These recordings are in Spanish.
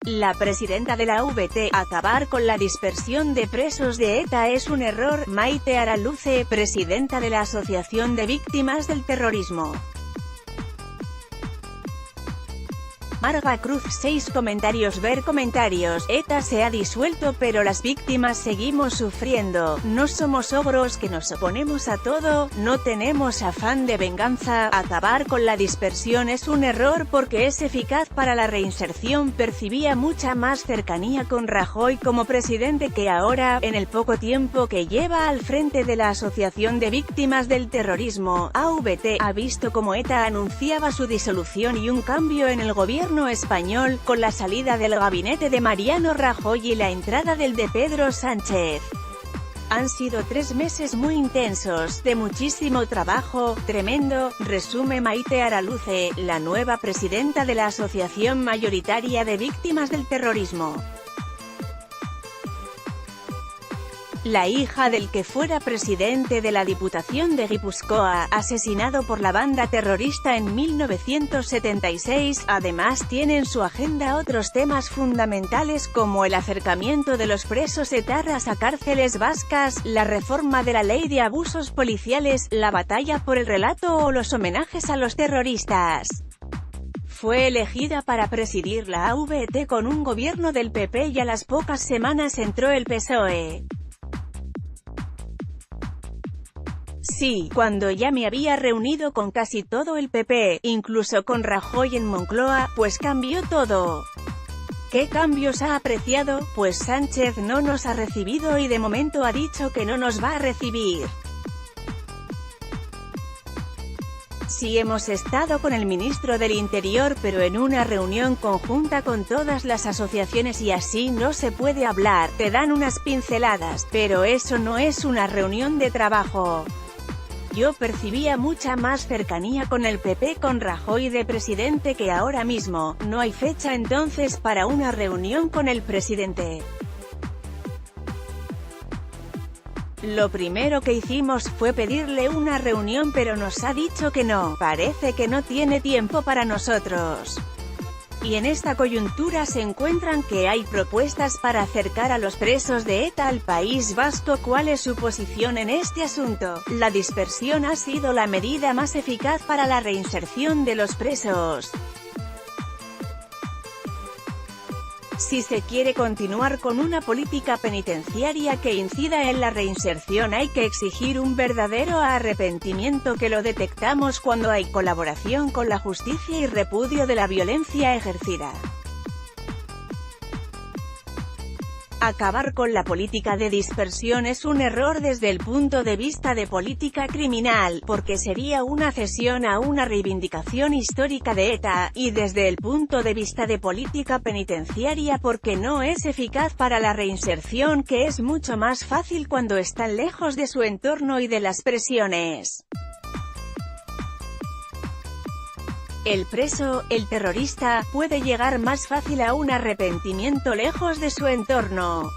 La presidenta de la VT, acabar con la dispersión de presos de ETA es un error. Maite Araluce, presidenta de la Asociación de Víctimas del Terrorismo. Marga Cruz 6 comentarios. Ver comentarios. ETA se ha disuelto pero las víctimas seguimos sufriendo. No somos ogros que nos oponemos a todo, no tenemos afán de venganza. Acabar con la dispersión es un error porque es eficaz para la reinserción. Percibía mucha más cercanía con Rajoy como presidente que ahora, en el poco tiempo que lleva al frente de la Asociación de Víctimas del Terrorismo, AVT, ha visto como ETA anunciaba su disolución y un cambio en el gobierno español, con la salida del gabinete de Mariano Rajoy y la entrada del de Pedro Sánchez. Han sido 3 meses muy intensos, de muchísimo trabajo, tremendo, resume Maite Araluce, la nueva presidenta de la Asociación Mayoritaria de Víctimas del Terrorismo. La hija del que fuera presidente de la Diputación de Guipúzcoa, asesinado por la banda terrorista en 1976, además tiene en su agenda otros temas fundamentales como el acercamiento de los presos etarras a cárceles vascas, la reforma de la ley de abusos policiales, la batalla por el relato o los homenajes a los terroristas. Fue elegida para presidir la AVT con un gobierno del PP y a las pocas semanas entró el PSOE. Sí, cuando ya me había reunido con casi todo el PP, incluso con Rajoy en Moncloa, pues cambió todo. ¿Qué cambios ha apreciado? Pues Sánchez no nos ha recibido y de momento ha dicho que no nos va a recibir. Sí hemos estado con el ministro del Interior pero en una reunión conjunta con todas las asociaciones y así no se puede hablar, te dan unas pinceladas, pero eso no es una reunión de trabajo. Yo percibía mucha más cercanía con el PP con Rajoy de presidente que ahora mismo, no hay fecha entonces para una reunión con el presidente. Lo primero que hicimos fue pedirle una reunión pero nos ha dicho que no, parece que no tiene tiempo para nosotros. Y en esta coyuntura se encuentran que hay propuestas para acercar a los presos de ETA al País Vasco. ¿Cuál es su posición en este asunto? La dispersión ha sido la medida más eficaz para la reinserción de los presos. Si se quiere continuar con una política penitenciaria que incida en la reinserción hay que exigir un verdadero arrepentimiento que lo detectamos cuando hay colaboración con la justicia y repudio de la violencia ejercida. Acabar con la política de dispersión es un error desde el punto de vista de política criminal, porque sería una cesión a una reivindicación histórica de ETA, y desde el punto de vista de política penitenciaria porque no es eficaz para la reinserción, que es mucho más fácil cuando están lejos de su entorno y de las presiones. El preso, el terrorista, puede llegar más fácil a un arrepentimiento lejos de su entorno.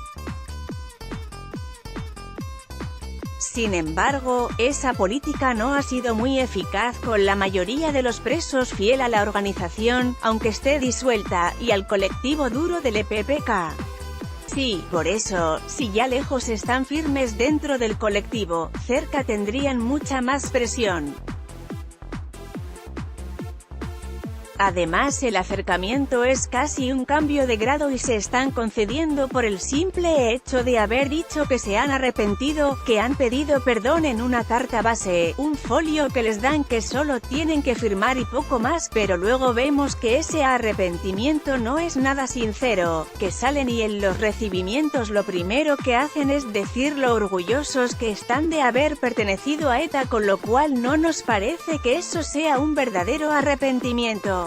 Sin embargo, esa política no ha sido muy eficaz con la mayoría de los presos fiel a la organización, aunque esté disuelta, y al colectivo duro del EPPK. Sí, por eso, si ya lejos están firmes dentro del colectivo, cerca tendrían mucha más presión. Además el acercamiento es casi un cambio de grado y se están concediendo por el simple hecho de haber dicho que se han arrepentido, que han pedido perdón en una carta base, un folio que les dan que solo tienen que firmar y poco más, pero luego vemos que ese arrepentimiento no es nada sincero, que salen y en los recibimientos lo primero que hacen es decir lo orgullosos que están de haber pertenecido a ETA, con lo cual no nos parece que eso sea un verdadero arrepentimiento.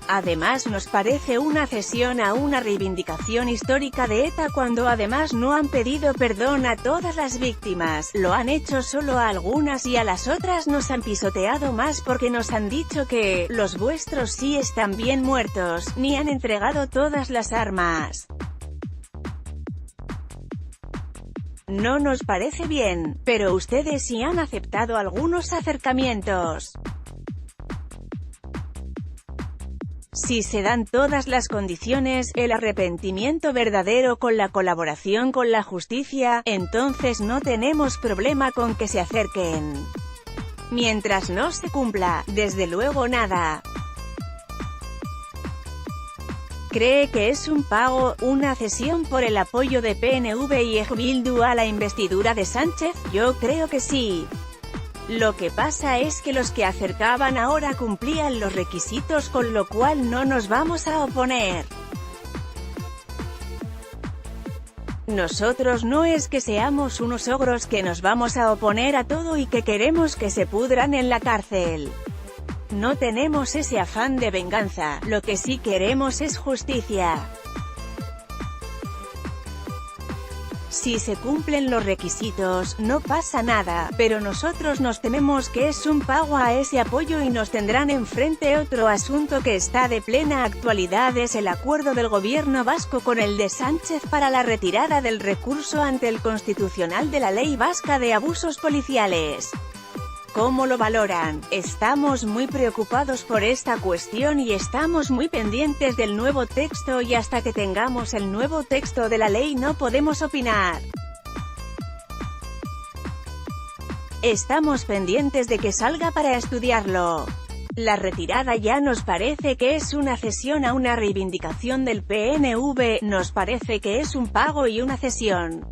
Además nos parece una cesión a una reivindicación histórica de ETA cuando además no han pedido perdón a todas las víctimas, lo han hecho solo a algunas y a las otras nos han pisoteado más porque nos han dicho que los vuestros sí están bien muertos, ni han entregado todas las armas. No nos parece bien, pero ustedes sí han aceptado algunos acercamientos. Si se dan todas las condiciones, el arrepentimiento verdadero con la colaboración con la justicia, entonces no tenemos problema con que se acerquen. Mientras no se cumpla, desde luego nada. ¿Cree que es un pago, una cesión por el apoyo de PNV y EJ Bildu a la investidura de Sánchez? Yo creo que sí. Lo que pasa es que los que acercaban ahora cumplían los requisitos, con lo cual no nos vamos a oponer. Nosotros no es que seamos unos ogros que nos vamos a oponer a todo y que queremos que se pudran en la cárcel. No tenemos ese afán de venganza, lo que sí queremos es justicia. Si se cumplen los requisitos, no pasa nada, pero nosotros nos tememos que es un pago a ese apoyo y nos tendrán enfrente. Otro asunto que está de plena actualidad es el acuerdo del gobierno vasco con el de Sánchez para la retirada del recurso ante el Constitucional de la Ley Vasca de Abusos Policiales. ¿Cómo lo valoran? Estamos muy preocupados por esta cuestión y estamos muy pendientes del nuevo texto, y hasta que tengamos el nuevo texto de la ley no podemos opinar. Estamos pendientes de que salga para estudiarlo. La retirada ya nos parece que es una cesión a una reivindicación del PNV, nos parece que es un pago y una cesión.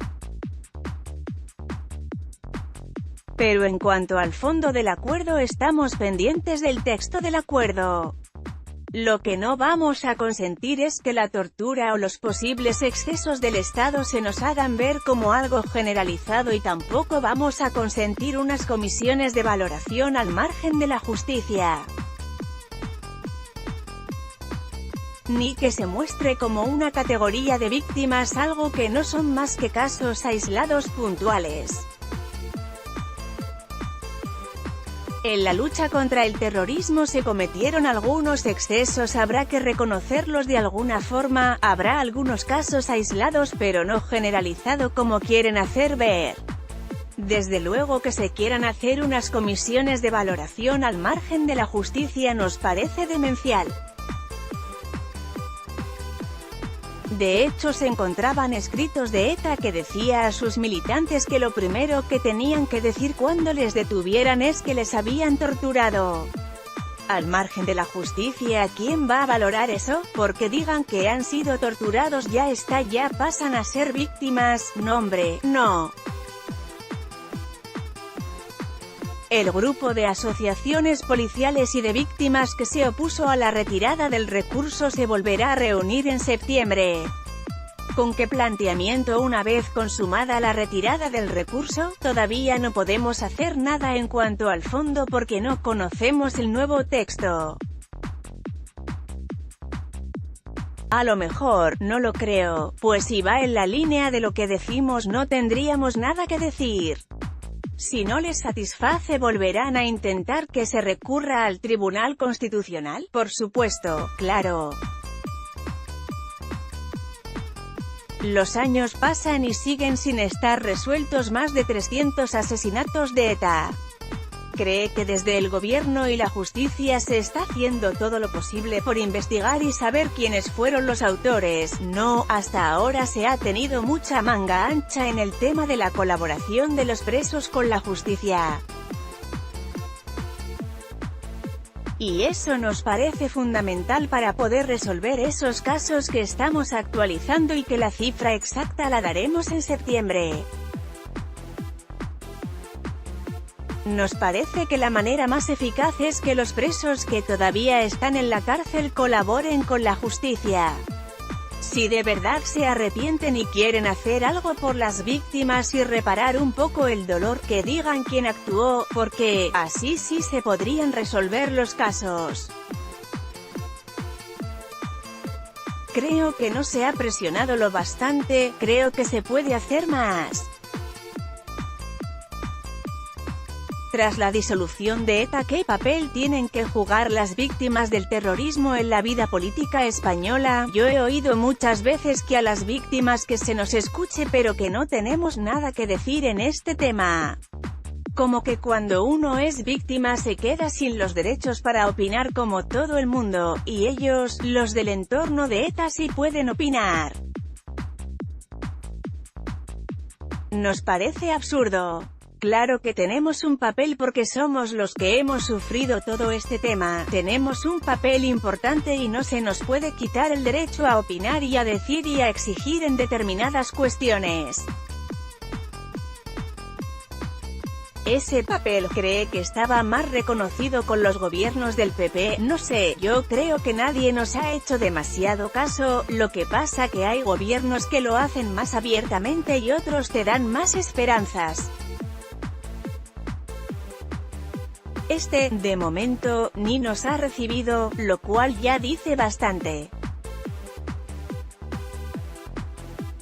Pero en cuanto al fondo del acuerdo, estamos pendientes del texto del acuerdo. Lo que no vamos a consentir es que la tortura o los posibles excesos del Estado se nos hagan ver como algo generalizado, y tampoco vamos a consentir unas comisiones de valoración al margen de la justicia. Ni que se muestre como una categoría de víctimas algo que no son más que casos aislados puntuales. En la lucha contra el terrorismo se cometieron algunos excesos, habrá que reconocerlos de alguna forma, habrá algunos casos aislados pero no generalizado como quieren hacer ver. Desde luego que se quieran hacer unas comisiones de valoración al margen de la justicia nos parece demencial. De hecho, se encontraban escritos de ETA que decía a sus militantes que lo primero que tenían que decir cuando les detuvieran es que les habían torturado. Al margen de la justicia, ¿quién va a valorar eso? Porque digan que han sido torturados ya está, ya pasan a ser víctimas. No hombre, no. El grupo de asociaciones policiales y de víctimas que se opuso a la retirada del recurso se volverá a reunir en septiembre. ¿Con qué planteamiento una vez consumada la retirada del recurso? Todavía no podemos hacer nada en cuanto al fondo porque no conocemos el nuevo texto. A lo mejor, no lo creo, pues si va en la línea de lo que decimos no tendríamos nada que decir. Si no les satisface, ¿volverán a intentar que se recurra al Tribunal Constitucional? Por supuesto, claro. Los años pasan y siguen sin estar resueltos más de 300 asesinatos de ETA. ¿Cree que desde el gobierno y la justicia se está haciendo todo lo posible por investigar y saber quiénes fueron los autores? No, hasta ahora se ha tenido mucha manga ancha en el tema de la colaboración de los presos con la justicia. Y eso nos parece fundamental para poder resolver esos casos que estamos actualizando y que la cifra exacta la daremos en septiembre. Nos parece que la manera más eficaz es que los presos que todavía están en la cárcel colaboren con la justicia. Si de verdad se arrepienten y quieren hacer algo por las víctimas y reparar un poco el dolor, que digan quién actuó, porque así sí se podrían resolver los casos. Creo que no se ha presionado lo bastante, creo que se puede hacer más. Tras la disolución de ETA, ¿qué papel tienen que jugar las víctimas del terrorismo en la vida política española? Yo he oído muchas veces que a las víctimas que se nos escuche, pero que no tenemos nada que decir en este tema. Como que cuando uno es víctima se queda sin los derechos para opinar como todo el mundo, y ellos, los del entorno de ETA, sí pueden opinar. Nos parece absurdo. Claro que tenemos un papel porque somos los que hemos sufrido todo este tema, tenemos un papel importante y no se nos puede quitar el derecho a opinar y a decir y a exigir en determinadas cuestiones. Ese papel cree que estaba más reconocido con los gobiernos del PP, no sé, yo creo que nadie nos ha hecho demasiado caso, lo que pasa que hay gobiernos que lo hacen más abiertamente y otros te dan más esperanzas. De momento, ni nos ha recibido, lo cual ya dice bastante.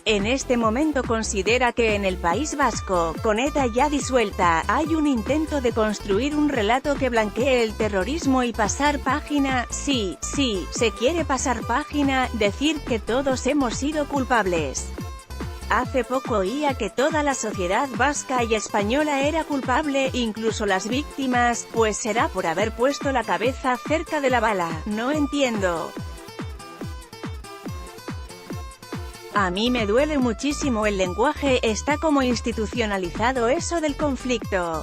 En este momento considera que en el País Vasco, con ETA ya disuelta, hay un intento de construir un relato que blanquee el terrorismo y pasar página, sí, se quiere pasar página, decir que todos hemos sido culpables. Hace poco oía que toda la sociedad vasca y española era culpable, incluso las víctimas, pues será por haber puesto la cabeza cerca de la bala, no entiendo. A mí me duele muchísimo el lenguaje, está como institucionalizado eso del conflicto.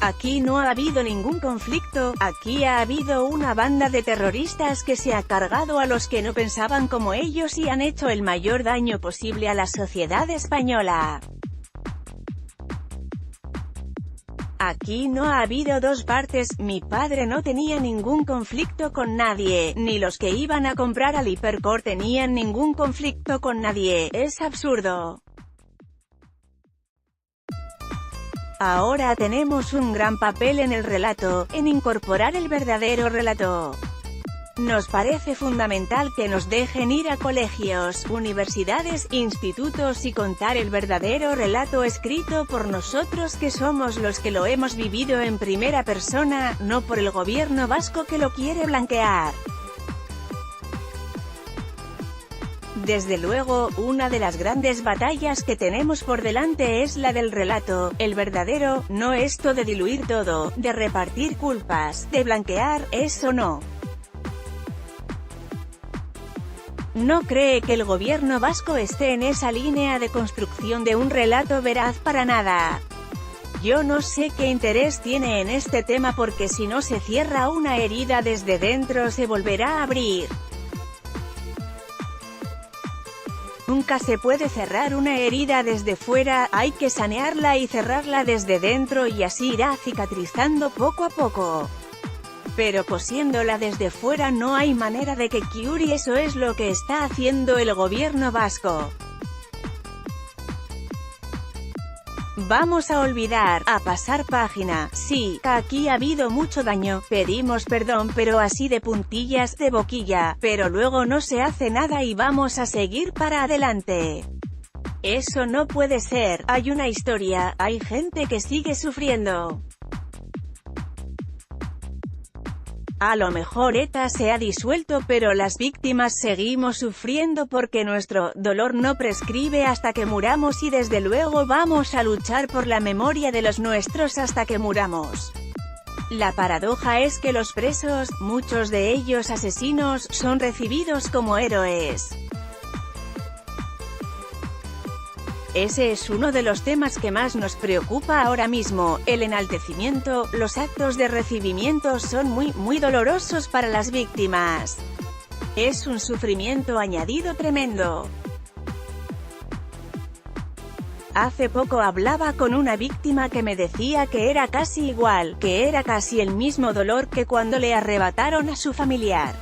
Aquí no ha habido ningún conflicto, aquí ha habido una banda de terroristas que se ha cargado a los que no pensaban como ellos y han hecho el mayor daño posible a la sociedad española. Aquí no ha habido dos partes, mi padre no tenía ningún conflicto con nadie, ni los que iban a comprar al Hipercor tenían ningún conflicto con nadie, es absurdo. Ahora tenemos un gran papel en el relato, en incorporar el verdadero relato. Nos parece fundamental que nos dejen ir a colegios, universidades, institutos y contar el verdadero relato escrito por nosotros que somos los que lo hemos vivido en primera persona, no por el gobierno vasco que lo quiere blanquear. Desde luego, una de las grandes batallas que tenemos por delante es la del relato, el verdadero, no esto de diluir todo, de repartir culpas, de blanquear, eso no. ¿No cree que el gobierno vasco esté en esa línea de construcción de un relato veraz para nada? Yo no sé qué interés tiene en este tema porque si no se cierra una herida desde dentro se volverá a abrir. Nunca se puede cerrar una herida desde fuera, hay que sanearla y cerrarla desde dentro y así irá cicatrizando poco a poco. Pero cosiéndola desde fuera no hay manera de que cure y eso es lo que está haciendo el gobierno vasco. Vamos a olvidar, a pasar página, sí, aquí ha habido mucho daño, pedimos perdón pero así de puntillas, de boquilla, pero luego no se hace nada y vamos a seguir para adelante. Eso no puede ser, hay una historia, hay gente que sigue sufriendo. A lo mejor ETA se ha disuelto pero las víctimas seguimos sufriendo porque nuestro dolor no prescribe hasta que muramos y desde luego vamos a luchar por la memoria de los nuestros hasta que muramos. La paradoja es que los presos, muchos de ellos asesinos, son recibidos como héroes. Ese es uno de los temas que más nos preocupa ahora mismo, el enaltecimiento, los actos de recibimiento son muy dolorosos para las víctimas. Es un sufrimiento añadido tremendo. Hace poco hablaba con una víctima que me decía que era casi igual, que era casi el mismo dolor que cuando le arrebataron a su familiar.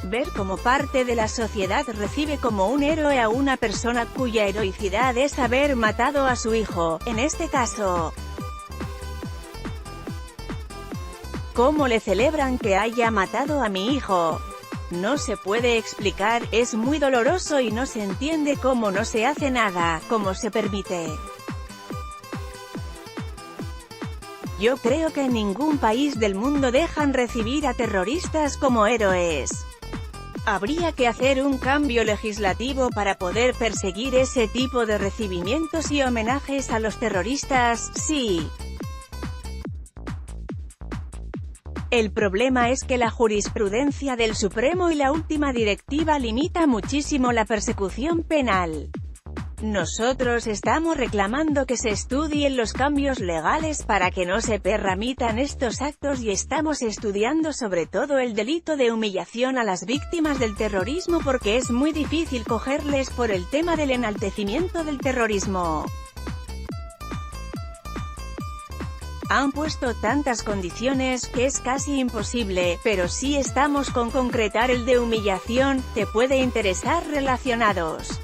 Ver cómo parte de la sociedad recibe como un héroe a una persona cuya heroicidad es haber matado a su hijo, en este caso. ¿Cómo le celebran que haya matado a mi hijo? No se puede explicar, es muy doloroso y no se entiende cómo no se hace nada, cómo se permite. Yo creo que en ningún país del mundo dejan recibir a terroristas como héroes. Habría que hacer un cambio legislativo para poder perseguir ese tipo de recibimientos y homenajes a los terroristas, sí. El problema es que la jurisprudencia del Supremo y la última directiva limita muchísimo la persecución penal. Nosotros estamos reclamando que se estudien los cambios legales para que no se permitan estos actos y estamos estudiando sobre todo el delito de humillación a las víctimas del terrorismo porque es muy difícil cogerles por el tema del enaltecimiento del terrorismo. Han puesto tantas condiciones que es casi imposible, pero sí estamos con concretar el de humillación, te puede interesar relacionados.